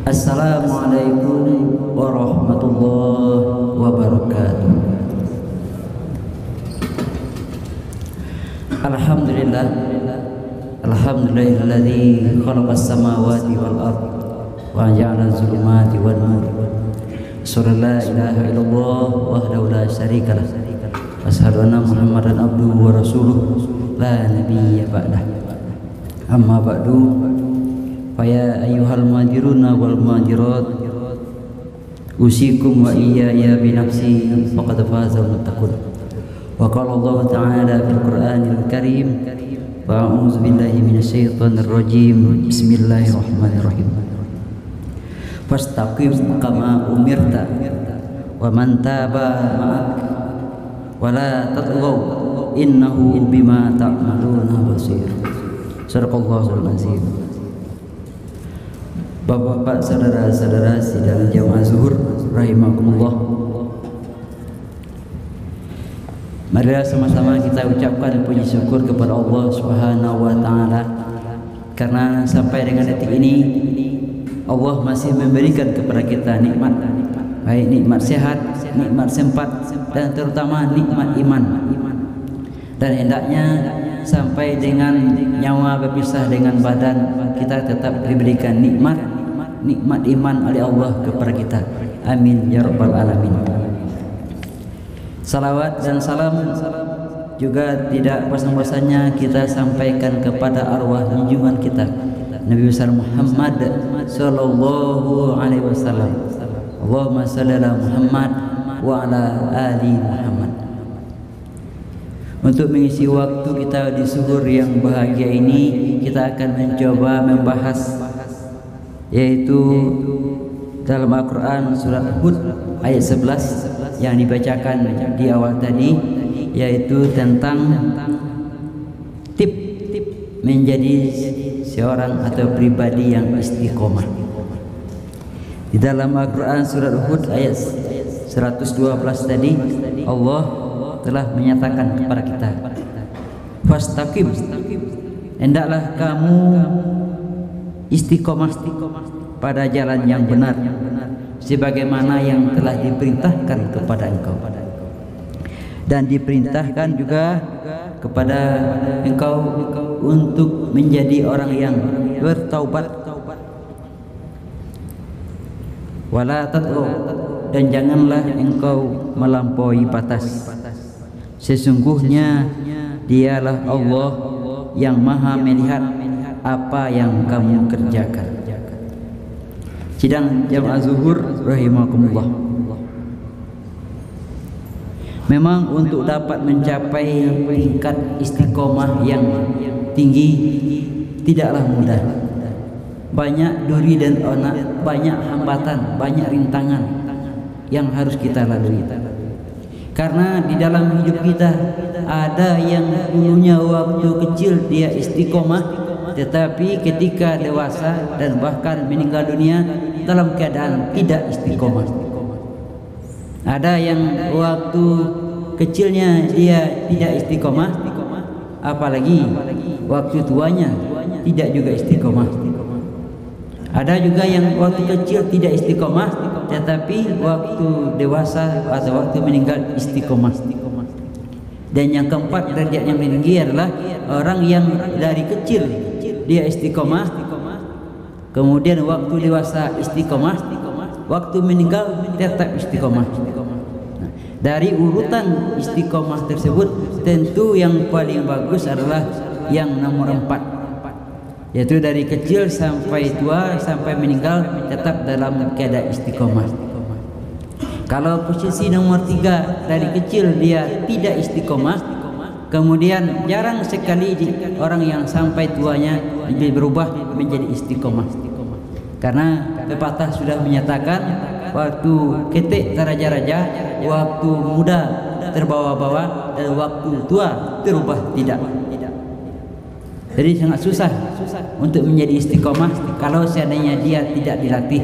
Assalamualaikum warahmatullahi wabarakatuh. Alhamdulillah, alhamdulillahilladzi khalaqas samawati wal ardh wa ja'ala az-zulumati wan nur. Asyhadu la ilaha illallah wahdahu la syarikalah. Asyhadu anna Muhammadan abduhu wa rasuluh la nabiyya ba'dah. Amma ba'du. Faya ayyuhal muhajiruna wal muhajirat usikum wa iyaya binafsi faqad fazal muttaqun. Wa qala Allah ta'ala fil Qur'anil Karim wa a'udzu billahi minasyaitonir rajim. Bismillahirrahmanirrahim. Fastaqim kama umirta wa man taba ma'ak wa la tatghaw innahu bima ta'maluna basir. Sadaqallahul azim. Bapak-bapak, saudara-saudara sidang jamaah zuhur rahimakumullah, marilah sama-sama kita ucapkan puji syukur kepada Allah Subhanahu wa taala karena sampai dengan detik ini Allah masih memberikan kepada kita nikmat, baik nikmat sehat, nikmat sempat, dan terutama nikmat iman. Dan hendaknya sampai dengan nyawa berpisah dengan badan kita tetap diberikan nikmat iman oleh Allah kepada kita. Amin ya rabbal alamin. Salawat dan salam juga tidak bosan-bosannya kita sampaikan kepada arwah junjungan kita Nabi besar Muhammad sallallahu alaihi wasallam. Allahumma shalli ala Muhammad wa ala ali Muhammad. Untuk mengisi waktu kita di suhur yang bahagia ini, kita akan mencoba membahas yaitu dalam Al-Quran surat Hud ayat 11 yang dibacakan di awal tadi, yaitu tentang tip menjadi seorang atau pribadi yang istiqomah. Di dalam Al-Quran surat Hud ayat 112 tadi, Allah telah menyatakan kepada kita, fastaqim, hendaklah kamu istiqomah pada jalan yang benar sebagaimana yang telah diperintahkan kepada engkau, dan diperintahkan juga kepada engkau untuk menjadi orang yang bertaubat, wala tatghaw, dan janganlah engkau melampaui batas. Sesungguhnya dialah Allah yang maha melihat apa yang kamu kerjakan. Sidang jamaah zuhur rahimakumullah, memang untuk dapat mencapai tingkat istiqomah yang tinggi tidaklah mudah. Banyak duri dan onak, banyak hambatan, banyak rintangan yang harus kita lalui. Karena di dalam hidup kita ada yang dulunya waktu kecil dia istiqomah, tetapi ketika dewasa dan bahkan meninggal dunia dalam keadaan tidak istiqomah. Ada yang waktu kecilnya dia tidak istiqomah, apalagi waktu tuanya tidak juga istiqomah. Ada juga yang waktu kecil tidak istiqomah, tetapi waktu dewasa atau waktu meninggal istiqomah. Dan yang keempat, derajat yang tinggi adalah orang yang dari kecil dia istiqomah, kemudian waktu dewasa istiqomah, waktu meninggal tetap istiqomah. Dari urutan istiqomah tersebut, tentu yang paling bagus adalah yang nomor 4, yaitu dari kecil sampai tua sampai meninggal tetap dalam keadaan istiqomah. Kalau posisi nomor 3, dari kecil dia tidak istiqomah, kemudian jarang sekali orang yang sampai tuanya berubah menjadi istiqomah. Karena pepatah sudah menyatakan, waktu ketik teraja-raja, waktu muda terbawa-bawa, dan waktu tua terubah tidak. Jadi sangat susah untuk menjadi istiqomah kalau seandainya dia tidak dilatih.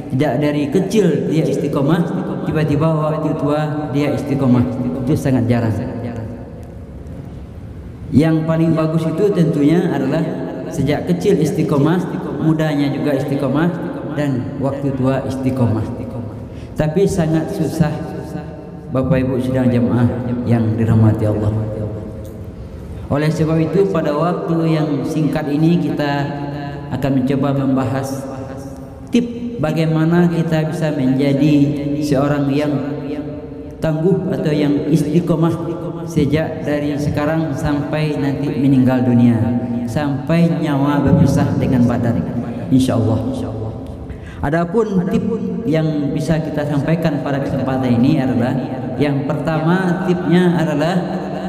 Tidak dari kecil dia istiqomah, tiba-tiba waktu tua dia istiqomah. Itu sangat jarang. Yang paling bagus itu tentunya adalah sejak kecil istiqomah, mudanya juga istiqomah, dan waktu tua istiqomah. Tapi sangat susah Bapak Ibu sidang jamaah yang dirahmati Allah. Oleh sebab itu pada waktu yang singkat ini kita akan mencoba membahas tip bagaimana kita bisa menjadi seorang yang tangguh atau yang istiqomah sejak dari sekarang sampai nanti meninggal dunia, sampai nyawa berpisah dengan badan, insyaallah. Adapun tip yang bisa kita sampaikan pada kesempatan ini adalah yang pertama, tipnya adalah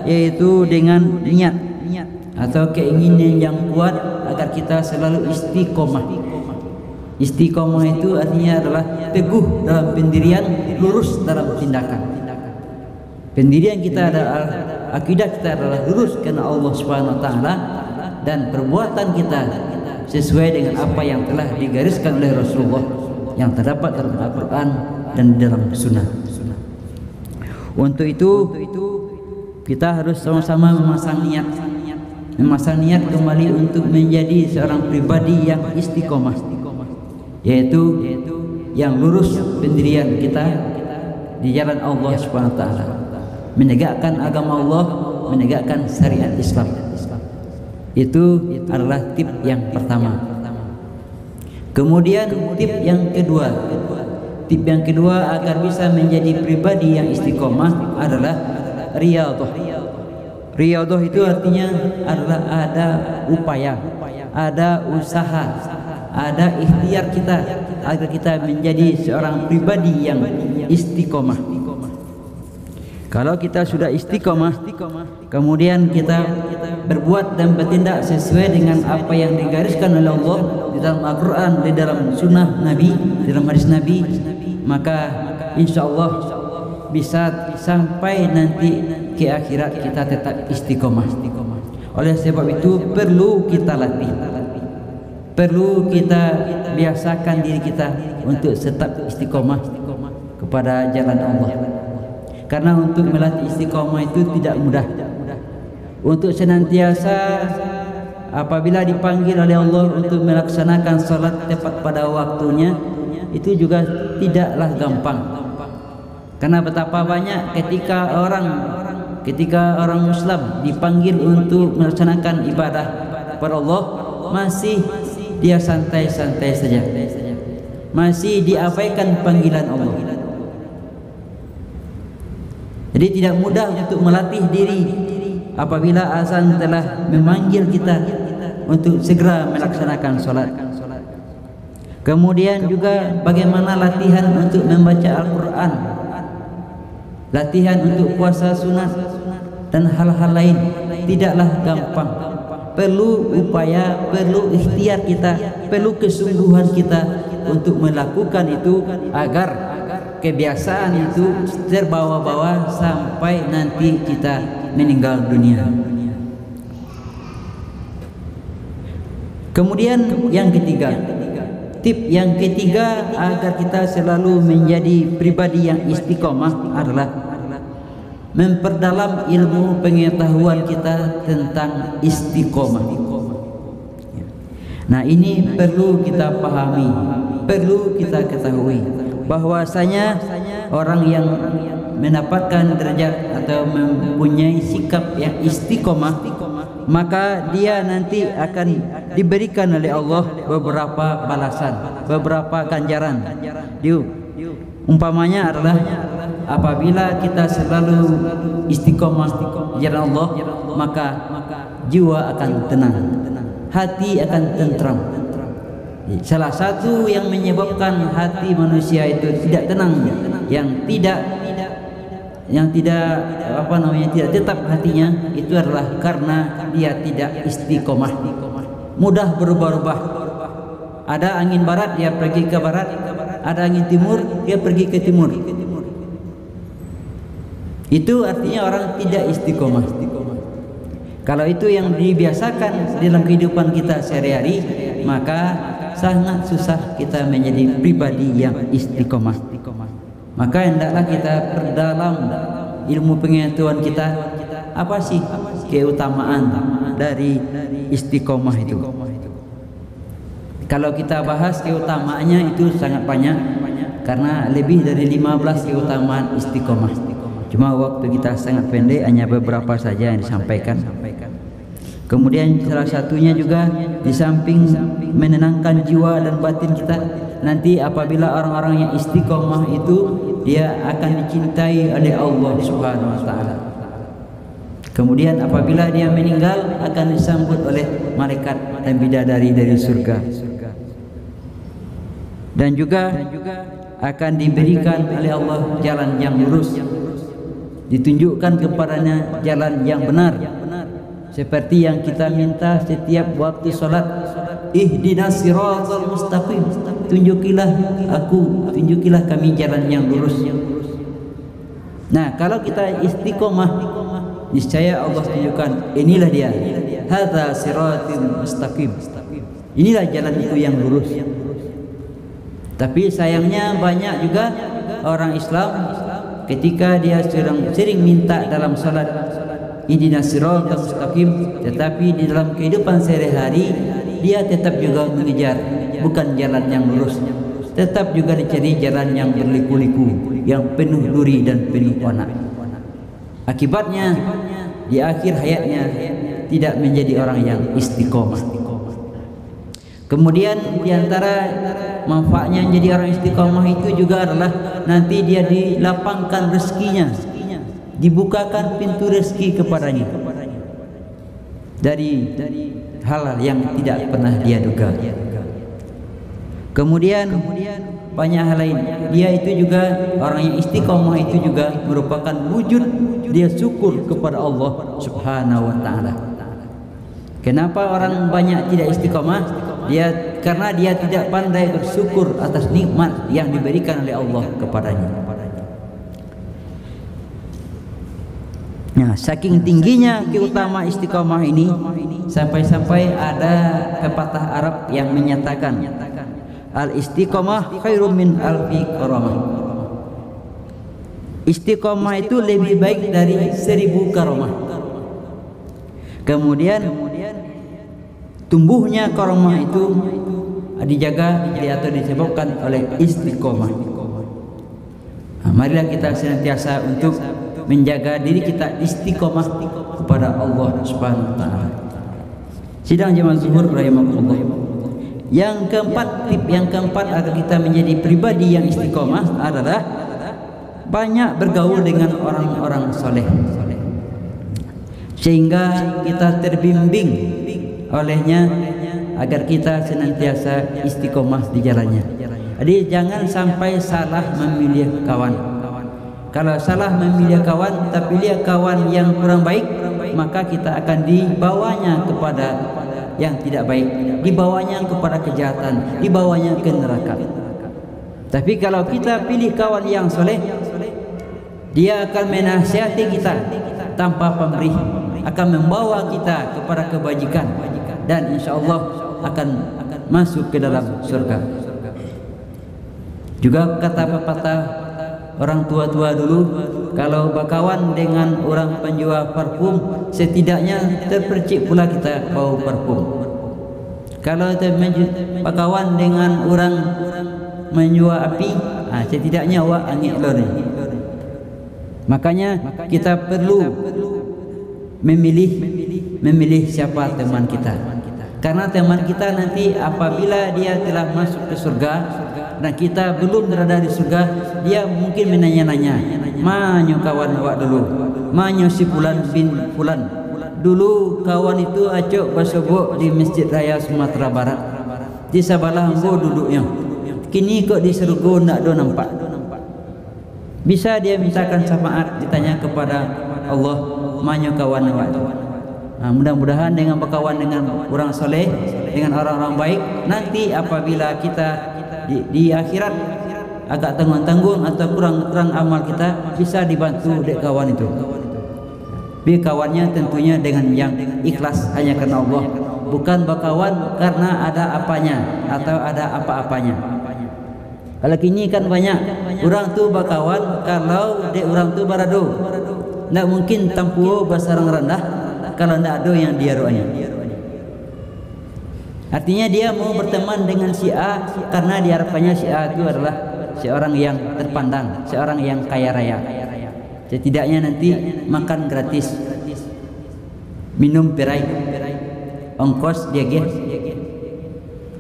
yaitu dengan niat atau keinginan yang kuat agar kita selalu istiqomah. Istiqomah itu artinya adalah teguh dalam pendirian, lurus dalam tindakan. Pendirian kita adalah akidah kita adalah lurus karena Allah Subhanahu wa taala, dan perbuatan kita sesuai dengan apa yang telah digariskan oleh Rasulullah yang terdapat dalam Al-Qur'an dan dalam sunnah. Untuk itu kita harus sama-sama memasang niat kembali untuk menjadi seorang pribadi yang istiqomah, yaitu yang lurus pendirian kita di jalan Allah Subhanahu wa taala, menegakkan agama Allah, menegakkan syariat Islam. Itu adalah tip yang pertama. Kemudian tip yang kedua agar bisa menjadi pribadi yang istiqomah adalah riyadhah. Riyadhah itu artinya adalah ada upaya, ada usaha, ada ikhtiar kita agar kita menjadi seorang pribadi yang istiqomah. Kalau kita sudah istiqomah, kemudian kita berbuat dan bertindak sesuai dengan apa yang digariskan oleh Allah di dalam Al-Quran, di dalam sunnah Nabi, di dalam hadis Nabi, maka insya Allah bisa sampai nanti ke akhirat kita tetap istiqomah. Oleh sebab itu perlu kita latih, perlu kita biasakan diri kita untuk tetap istiqomah kepada jalan Allah. Karena untuk melatih istiqomah itu tidak mudah. Untuk senantiasa apabila dipanggil oleh Allah untuk melaksanakan salat tepat pada waktunya, itu juga tidaklah gampang. Karena betapa banyak ketika orang Muslim dipanggil untuk melaksanakan ibadah kepada Allah, masih dia santai-santai saja, masih diabaikan panggilan Allah. Jadi tidak mudah untuk melatih diri apabila azan telah memanggil kita untuk segera melaksanakan sholat. Kemudian juga bagaimana latihan untuk membaca Al-Quran, latihan untuk puasa sunat dan hal-hal lain tidaklah gampang. Perlu upaya, perlu ikhtiar kita, perlu kesungguhan kita untuk melakukan itu agar kebiasaan itu terbawa-bawa sampai nanti kita meninggal dunia. Kemudian yang ketiga, tip yang ketiga agar kita selalu menjadi pribadi yang istiqomah adalah memperdalam ilmu pengetahuan kita tentang istiqomah. Nah, ini perlu kita pahami, perlu kita ketahui bahwasanya orang yang mendapatkan derajat atau mempunyai sikap yang istiqomah, maka dia nanti akan diberikan oleh Allah beberapa balasan, beberapa ganjaran. Umpamanya adalah apabila kita selalu istiqomah di jalan Allah, maka jiwa akan tenang, hati akan tentram. Salah satu yang menyebabkan hati manusia itu tidak tenang, tidak tetap hatinya, itu adalah karena dia tidak istiqomah, mudah berubah-ubah. Ada angin barat dia pergi ke barat, ada angin timur dia pergi ke timur. Itu artinya orang tidak istiqomah. Kalau itu yang dibiasakan dalam kehidupan kita sehari-hari, maka sangat susah kita menjadi pribadi yang istiqomah. Maka hendaklah kita perdalam ilmu pengetahuan kita, apa sih keutamaan dari istiqomah itu. Kalau kita bahas keutamaannya itu sangat banyak, karena lebih dari 15 keutamaan istiqomah. Cuma waktu kita sangat pendek, hanya beberapa saja yang disampaikan. Kemudian salah satunya juga di samping menenangkan jiwa dan batin kita, nanti apabila orang-orang yang istiqomah itu, dia akan dicintai oleh Allah Subhanahu wa taala. Kemudian apabila dia meninggal, akan disambut oleh malaikat dan bidadari dari surga. Dan juga akan diberikan oleh Allah jalan yang lurus, ditunjukkan kepadanya jalan yang benar, seperti yang kita minta setiap waktu salat, ihdinas siratal mustaqim, tunjukilah kami jalan yang lurus. Nah, kalau kita istiqomah, niscaya Allah tunjukkan, inilah dia, hadza siratal mustaqim, inilah jalan itu yang lurus. Tapi sayangnya banyak juga orang Islam ketika dia sering minta dalam salat ihdinas siratal mustaqim, tetapi di dalam kehidupan sehari-hari dia tetap juga mengejar bukan jalan yang lurus, tetap juga dicari jalan yang berliku-liku, yang penuh duri dan penuh onak. Akibatnya di akhir hayatnya tidak menjadi orang yang istiqomah. Kemudian di antara manfaatnya menjadi orang istiqomah itu juga adalah nanti dia dilapangkan rezekinya, dibukakan pintu rezeki kepadanya dari hal yang tidak pernah dia duga. Kemudian banyak hal lain, dia itu juga, orang yang istiqomah itu juga merupakan wujud dia syukur kepada Allah Subhanahu wa taala. Kenapa orang banyak tidak istiqomah? Karena dia tidak pandai bersyukur atas nikmat yang diberikan oleh Allah kepadanya. Nah, saking tingginya keutamaan istiqomah ini, sampai-sampai ada pepatah Arab yang menyatakan, al-istiqomah khairum min alfi karamah. Istiqomah itu lebih baik dari 1000 karamah. Kemudian tumbuhnya karamah itu dijaga atau disebabkan oleh istiqomah. Nah, marilah kita senantiasa untuk menjaga diri kita istiqomah kepada Allah Subhanahu wa taala. Sidang jemaah zuhur rahimakumullah. Yang keempat agar kita menjadi pribadi yang istiqomah adalah banyak bergaul dengan orang-orang soleh, sehingga kita terbimbing olehnya agar kita senantiasa istiqomah di jalannya. Jadi jangan sampai salah memilih kawan. Kalau salah memilih kawan tapi dia kawan yang kurang baik, maka kita akan dibawanya kepada yang tidak baik, dibawanya kepada kejahatan, dibawanya ke neraka. Tapi kalau kita pilih kawan yang soleh, dia akan menasihati kita tanpa pamrih, akan membawa kita kepada kebajikan, dan insya Allah akan masuk ke dalam surga. Juga kata pepatah orang tua-tua dulu, kalau berkawan dengan orang penjual parfum, setidaknya terpercik pula kita bau parfum. Kalau berkawan dengan orang menjual api, setidaknya awak angin lori. Makanya kita perlu memilih siapa teman kita, karena teman kita nanti apabila dia telah masuk ke surga dan kita belum berada di surga, dia mungkin menanya-nanya, manyo kawan awak dulu, manyo si Fulan bin Fulan dulu, kawan itu acok bersobok di Masjid Raya Sumatera Barat, di sebelah engkau duduknya, kini kok di surga nak do nampak. Bisa dia mintakan syafaat, ditanya kepada Allah, manyo kawan awak itu. Mudah-mudahan dengan berkawan dengan orang soleh, dengan orang-orang baik, nanti apabila kita di akhirat agak tanggung-tanggung atau kurang amal kita, bisa dibantu dek kawan itu. Bi kawannya tentunya dengan yang ikhlas, hanya karena Allah, bukan berkawan karena ada apanya atau ada apa-apanya. Kalau kini kan banyak orang tu berkawan kalau dek orang tu barado, tidak mungkin tampu basarang rendah kalau tidak ada yang dia rohnya. Artinya dia mau berteman dengan si A karena diharapkannya si A itu adalah seorang yang terpandang, seorang yang kaya raya. Setidaknya nanti makan gratis, minum berai, ongkos dia.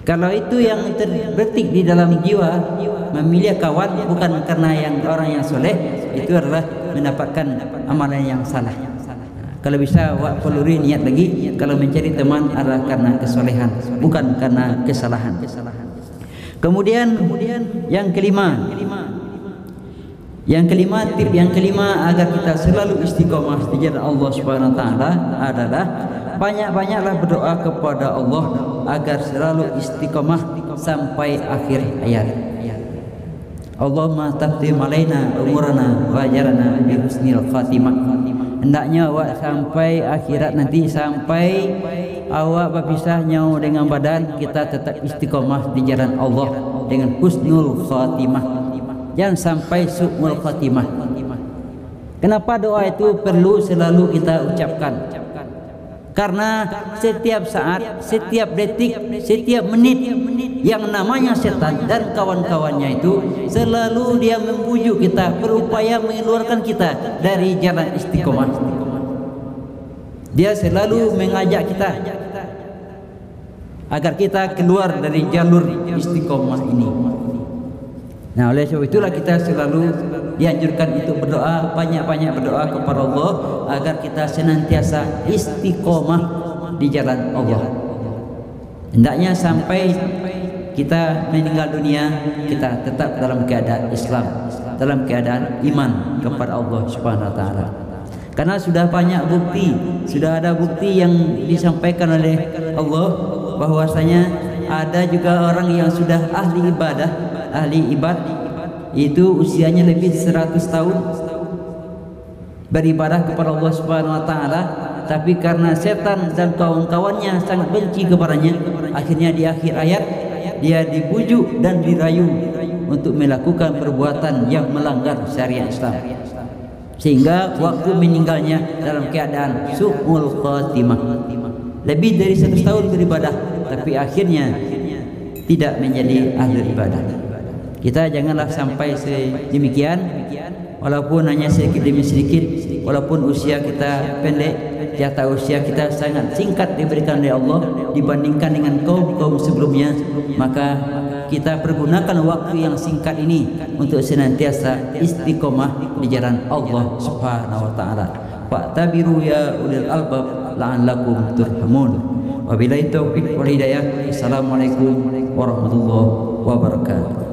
Kalau itu yang terbetik di dalam jiwa, memilih kawan bukan karena yang orang yang soleh, itu adalah mendapatkan amalan yang salah. Kalau bisa wak peluri niat lagi, kalau mencari teman adalah karena kesolehan, bukan karena kesalahan. Kemudian yang kelima, tip yang kelima agar kita selalu istiqomah di jalan Allah Subhanahu wa taala adalah banyak-banyaklah berdoa kepada Allah agar selalu istiqomah sampai akhir hayat. Allahumma taftim alaina umurana wa ajarna bi husnil khatimah. Hendaknya awak sampai akhirat nanti, sampai awak berpisah nyawa dengan badan, kita tetap istiqomah di jalan Allah dengan husnul khatimah. Jangan sampai su'ul khatimah. Kenapa doa itu perlu selalu kita ucapkan? Karena setiap saat, setiap detik, setiap menit yang namanya setan dan kawan-kawannya itu selalu dia membujuk kita, berupaya mengeluarkan kita dari jalan istiqomah. Dia selalu mengajak kita agar kita keluar dari jalur istiqomah ini. Nah, oleh sebab itulah kita selalu dianjurkan untuk berdoa, banyak-banyak berdoa kepada Allah agar kita senantiasa istiqomah di jalan Allah. Hendaknya sampai kita meninggal dunia, kita tetap dalam keadaan Islam, dalam keadaan iman kepada Allah Subhanahu wa taala. Karena sudah banyak bukti, sudah ada bukti yang disampaikan oleh Allah bahwasanya ada juga orang yang sudah ahli ibadah itu usianya lebih 100 tahun beribadah kepada Allah Subhanahu wa taala, tapi karena setan dan kawan-kawannya sangat benci kepadanya, akhirnya di akhir hayat dia dibujuk dan dirayu untuk melakukan perbuatan yang melanggar syariat Islam, sehingga waktu meninggalnya dalam keadaan su'ul khatimah. Lebih dari 100 tahun beribadah, tapi akhirnya tidak menjadi ahli ibadah. Kita janganlah sampai sedemikian, walaupun hanya sedikit demi sedikit, walaupun usia kita pendek, jatah usia kita sangat singkat diberikan oleh Allah dibandingkan dengan kaum-kaum sebelumnya, maka kita pergunakan waktu yang singkat ini untuk senantiasa istiqomah di jalan Allah Subhanahu wa taala. Fa'tabiru ya ulil albab la'allakum turhamun. Wabillahi taufiq wal hidayah. Assalamualaikum warahmatullahi wabarakatuh.